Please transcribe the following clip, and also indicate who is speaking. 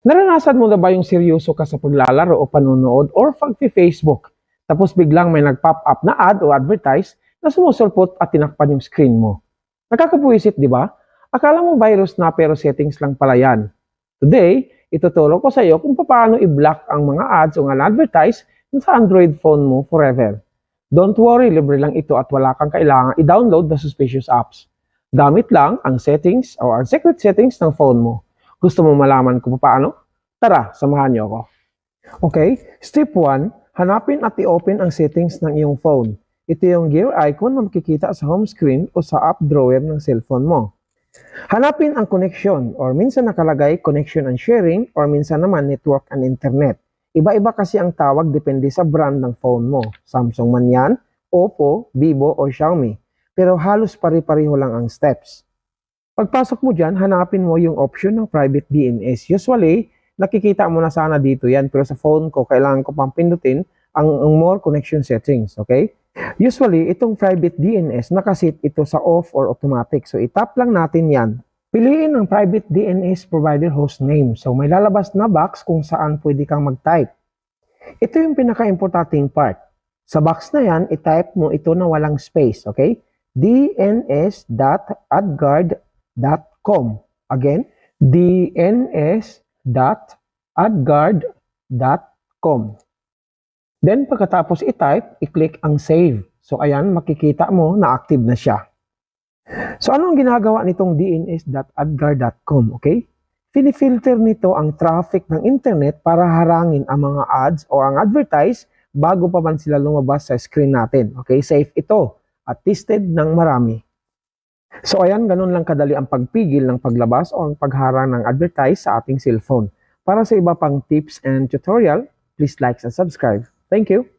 Speaker 1: Naranasan mo na ba yung seryoso ka sa paglalaro o panunood or pag-Facebook? Tapos biglang may nag-pop up na ad o advertise na sumusulpot at tinakpan yung screen mo. Nakakapuwisit, di ba? Akala mo virus na pero settings lang pala yan. Today, ituturo ko sa iyo kung paano i-block ang mga ads o advertise sa Android phone mo forever. Don't worry, libre lang ito at wala kang kailangan i-download na suspicious apps. Gamit lang ang settings o ang secret settings ng phone mo. Gusto mo malaman kung paano? Tara, samahan niyo ako. Okay, step 1, hanapin at i-open ang settings ng iyong phone. Ito yung gear icon na makikita sa home screen o sa app drawer ng cellphone mo. Hanapin ang connection or minsan nakalagay connection and sharing or minsan naman network and internet. Iba-iba kasi ang tawag depende sa brand ng phone mo. Samsung man yan, Oppo, Vivo o Xiaomi. Pero halos pare-pareho lang ang steps. Pagpasok mo dyan, hanapin mo yung option ng private DNS. Usually, nakikita mo na sana dito yan. Pero sa phone ko, kailangan ko pang pindutin ang more connection settings. Okay? Usually, itong private DNS, nakasit ito sa off or automatic. So, itap lang natin yan. Piliin ang private DNS provider host name. So, may lalabas na box kung saan pwede kang mag-type. Ito yung pinaka-importanting part. Sa box na yan, i-type mo ito na walang space. Okay? dns.adguard.com. Again, dns.adguard.com. Then, pagkatapos i-type, i-click ang save. So, ayan, makikita mo na active na siya. So, ano ang ginagawa nitong dns.adguard.com? Okay? Pinifilter nito ang traffic ng internet para harangin ang mga ads o ang advertise bago pa man sila lumabas sa screen natin. Okay? Safe ito at tested ng marami. So ayan, ganun lang kadali ang pagpigil ng paglabas o ang pagharang ng advertise sa ating cellphone. Para sa iba pang tips and tutorial, please like and subscribe. Thank you!